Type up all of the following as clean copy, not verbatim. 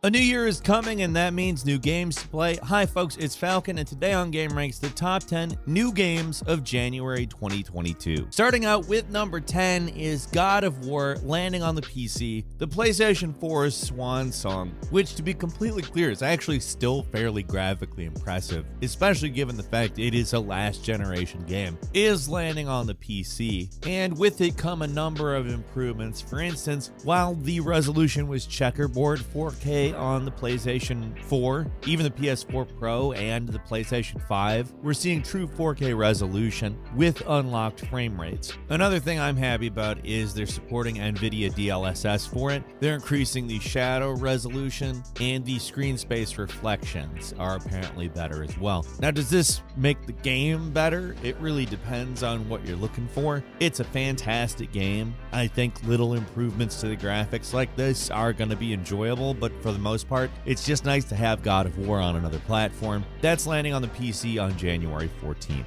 A new year is coming, and that means new games to play. Hi folks, it's Falcon, and today on Game Ranks, the top 10 new games of January 2022. Starting out with number 10 is God of War landing on the PC, the PlayStation 4's swan song, which, to be completely clear, is actually still fairly graphically impressive, especially given the fact it is a last generation game, is landing on the PC, and with it come a number of improvements. For instance, while the resolution was checkerboard 4K on the PlayStation 4, even the PS4 Pro and the PlayStation 5, we're seeing true 4K resolution with unlocked frame rates. Another thing I'm happy about is they're supporting NVIDIA DLSS for it. They're increasing the shadow resolution, and the screen space reflections are apparently better as well. Now, does this make the game better? It really depends on what you're looking for. It's a fantastic game. I think little improvements to the graphics like this are going to be enjoyable, but for the most part, it's just nice to have God of War on another platform. That's landing on the PC on January 14th.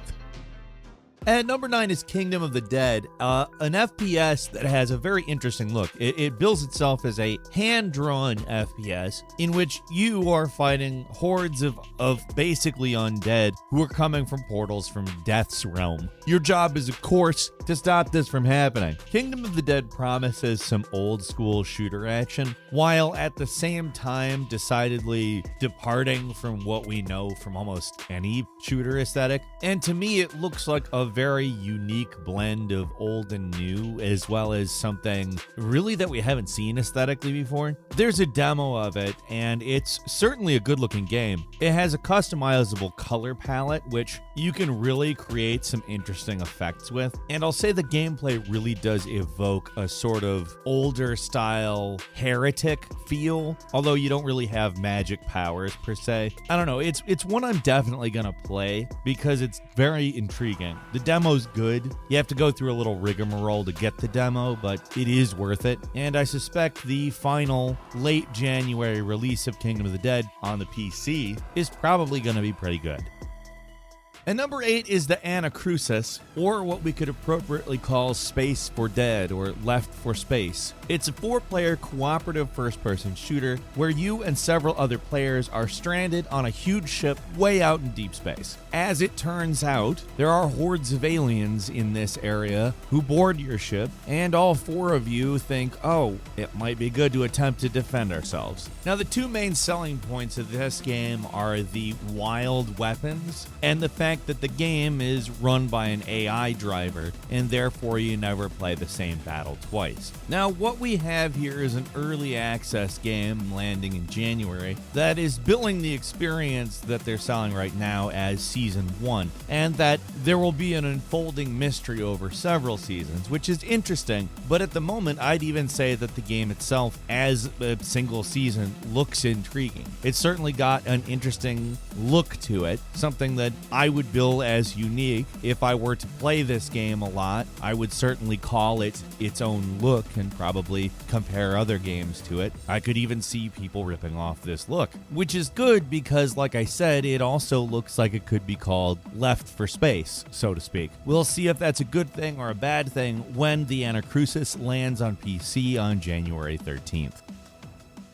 At number 9 is Kingdom of the Dead, an FPS that has a very interesting look. It bills itself as a hand-drawn FPS in which you are fighting hordes of basically undead who are coming from portals from Death's realm. Your job is, of course, to stop this from happening. Kingdom of the Dead promises some old-school shooter action, while at the same time decidedly departing from what we know from almost any shooter aesthetic. And to me, it looks like a very unique blend of old and new, as well as something really that we haven't seen aesthetically before. There's a demo of it, and it's certainly a good-looking game. It has a customizable color palette, which you can really create some interesting effects with. And I'll say the gameplay really does evoke a sort of older style Heretic feel, although you don't really have magic powers per se. I don't know, it's one I'm definitely gonna play because it's very intriguing. The demo's good. You have to go through a little rigmarole to get the demo, but it is worth it. And I suspect the final late January release of Kingdom of the Dead on the PC is probably going to be pretty good. And number 8 is the Anacrusis, or what we could appropriately call Space for Dead, or Left for Space. It's a 4-player cooperative first-person shooter where you and several other players are stranded on a huge ship way out in deep space. As it turns out, there are hordes of aliens in this area who board your ship, and all 4 of you think, oh, it might be good to attempt to defend ourselves. Now, the 2 main selling points of this game are the wild weapons and the fact that the game is run by an AI driver, and therefore you never play the same battle twice. Now, what we have here is an early access game landing in January that is billing the experience that they're selling right now as Season 1, and that there will be an unfolding mystery over several seasons, which is interesting, but at the moment I'd even say that the game itself as a single season looks intriguing. It's certainly got an interesting look to it, something that I would bill as unique. If I were to play this game a lot, I would certainly call it its own look and probably compare other games to it. I could even see people ripping off this look, which is good because, like I said, it also looks like it could be called Left for Space, so to speak. We'll see if that's a good thing or a bad thing when the Anacrusis lands on PC on January 13th.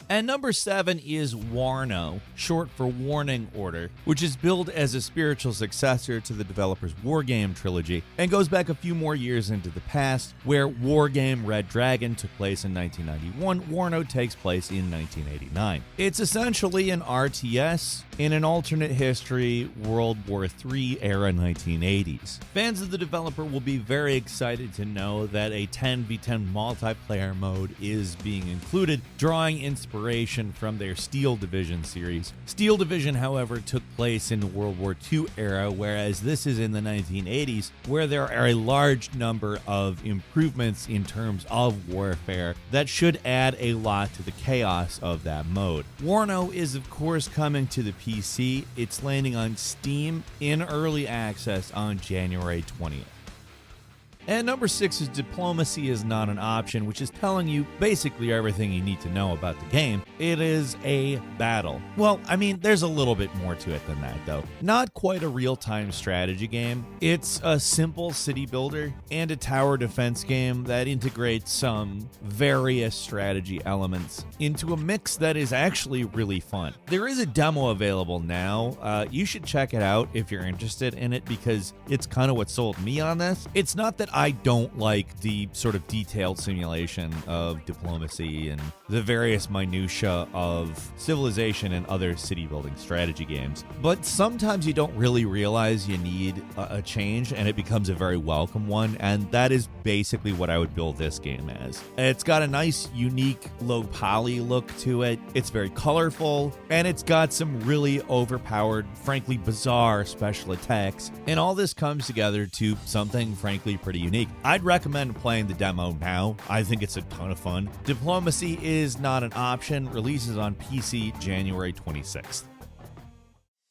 And number 7 is WARNO, short for Warning Order, which is billed as a spiritual successor to the developer's Wargame trilogy and goes back a few more years into the past, where Wargame Red Dragon took place in 1991, WARNO takes place in 1989. It's essentially an RTS in an alternate history World War III era 1980s. Fans of the developer will be very excited to know that a 10v10 multiplayer mode is being included, drawing inspiration from their Steel Division series. Steel Division, however, took place in the World War II era, whereas this is in the 1980s, where there are a large number of improvements in terms of warfare that should add a lot to the chaos of that mode. WARNO is, of course, coming to the PC. It's landing on Steam in early access on January 20th. And number 6 is Diplomacy is Not an Option, which is telling you basically everything you need to know about the game. It is a battle. Well, I mean, there's a little bit more to it than that, though. Not quite a real-time strategy game. It's a simple city builder and a tower defense game that integrates some various strategy elements into a mix that is actually really fun. There is a demo available now. You should check it out if you're interested in it, because it's kind of what sold me on this. It's not that I don't like the sort of detailed simulation of diplomacy and the various minutiae of civilization and other city building strategy games, but sometimes you don't really realize you need a change, and it becomes a very welcome one, and that is basically what I would build this game as. It's got a nice, unique, low poly look to it. It's very colorful, and it's got some really overpowered, frankly bizarre special attacks, and all this comes together to something frankly pretty unique. I'd recommend playing the demo now. I think it's a ton of fun. Diplomacy is Not an Option releases on PC January 26th.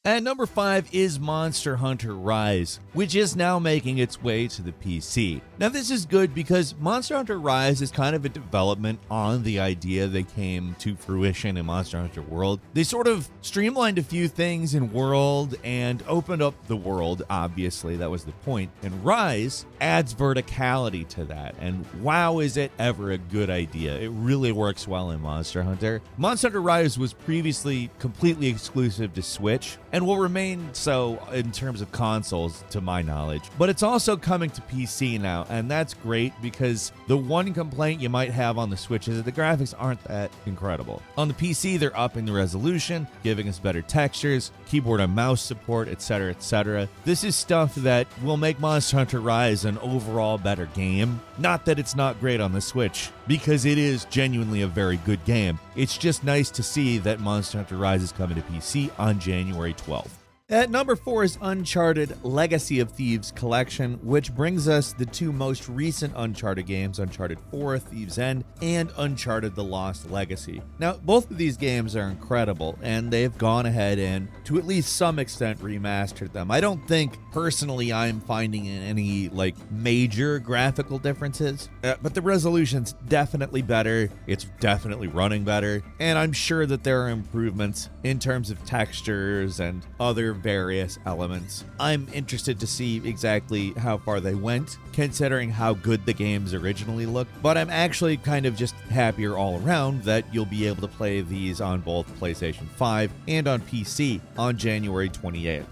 And number 5 is Monster Hunter Rise, which is now making its way to the PC. Now this is good because Monster Hunter Rise is kind of a development on the idea that came to fruition in Monster Hunter World. They sort of streamlined a few things in World and opened up the world, obviously, that was the point. And Rise adds verticality to that, and wow, is it ever a good idea. It really works well in Monster Hunter. Monster Hunter Rise was previously completely exclusive to Switch, and will remain so in terms of consoles, to my knowledge. But it's also coming to PC now, and that's great because the one complaint you might have on the Switch is that the graphics aren't that incredible. On the PC, they're upping the resolution, giving us better textures, keyboard and mouse support, etc., etc. This is stuff that will make Monster Hunter Rise an overall better game. Not that it's not great on the Switch, because it is genuinely a very good game. It's just nice to see that Monster Hunter Rise is coming to PC on January 12th. At number 4 is Uncharted Legacy of Thieves Collection, which brings us the two most recent Uncharted games, Uncharted 4, Thieves' End, and Uncharted The Lost Legacy. Now, both of these games are incredible, and they've gone ahead and, to at least some extent, remastered them. I don't think, personally, I'm finding any, major graphical differences, but the resolution's definitely better, it's definitely running better, and I'm sure that there are improvements in terms of textures and other various elements. I'm interested to see exactly how far they went, considering how good the games originally looked, but I'm actually kind of just happier all around that you'll be able to play these on both PlayStation 5 and on PC on January 28th.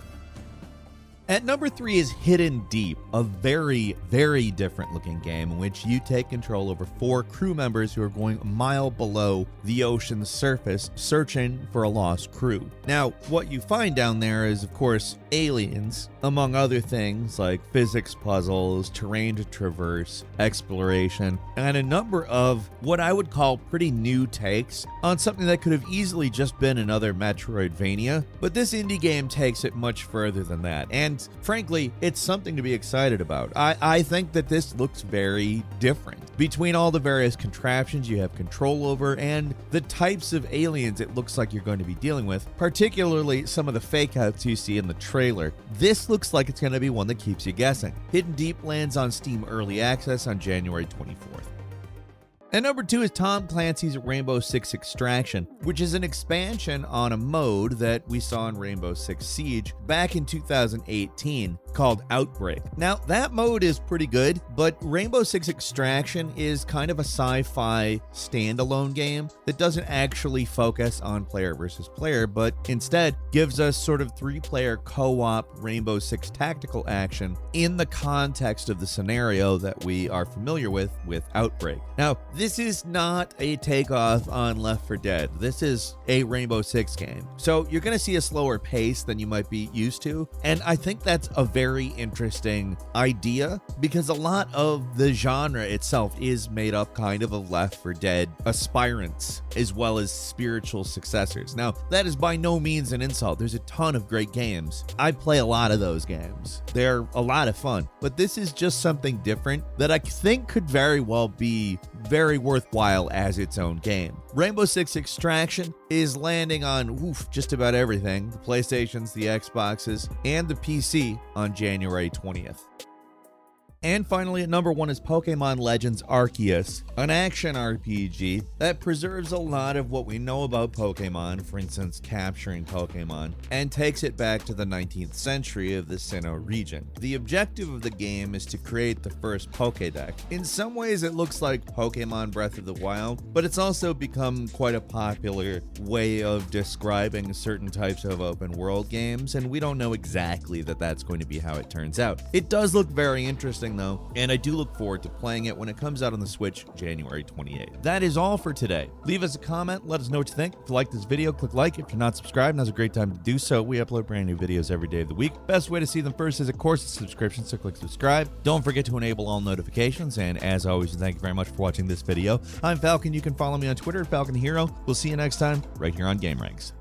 At number 3 is Hidden Deep, a very, very different looking game in which you take control over 4 crew members who are going a mile below the ocean's surface searching for a lost crew. Now, what you find down there is, of course, aliens, among other things like physics puzzles, terrain to traverse, exploration, and a number of what I would call pretty new takes on something that could have easily just been another Metroidvania, but this indie game takes it much further than that, and frankly, it's something to be excited about. I think that this looks very different. Between all the various contraptions you have control over and the types of aliens it looks like you're going to be dealing with, particularly some of the fake outs you see in the trailer, this looks like it's going to be one that keeps you guessing. Hidden Deep lands on Steam Early Access on January 24th. And number 2 is Tom Clancy's Rainbow Six Extraction, which is an expansion on a mode that we saw in Rainbow Six Siege back in 2018 called Outbreak. Now, that mode is pretty good, but Rainbow Six Extraction is kind of a sci-fi standalone game that doesn't actually focus on player versus player, but instead gives us sort of 3-player co-op Rainbow Six tactical action in the context of the scenario that we are familiar with Outbreak. Now, this is not a takeoff on Left 4 Dead. This is a Rainbow Six game. So you're going to see a slower pace than you might be used to. And I think that's a very interesting idea because a lot of the genre itself is made up kind of Left 4 Dead aspirants as well as spiritual successors. Now, that is by no means an insult. There's a ton of great games. I play a lot of those games. They're a lot of fun. But this is just something different that I think could very well be very worthwhile as its own game. Rainbow Six Extraction is landing on just about everything, the PlayStations, the Xboxes, and the PC on January 20th. And finally, at number 1 is Pokemon Legends Arceus, an action RPG that preserves a lot of what we know about Pokemon, for instance, capturing Pokemon, and takes it back to the 19th century of the Sinnoh region. The objective of the game is to create the first Pokédex. In some ways, it looks like Pokemon Breath of the Wild, but it's also become quite a popular way of describing certain types of open world games, and we don't know exactly that that's going to be how it turns out. It does look very interesting though, and I do look forward to playing it when it comes out on the Switch January 28th. That is all for today. Leave us a comment, let us know what you think. If you like this video, click like. If you're not subscribed, now's a great time to do so. We upload brand new videos every day of the week. Best way to see them first is, of course, a subscription, so click subscribe. Don't forget to enable all notifications, and as always, thank you very much for watching this video. I'm Falcon. You can follow me on Twitter, Falcon Hero. We'll see you next time, right here on Game Ranks.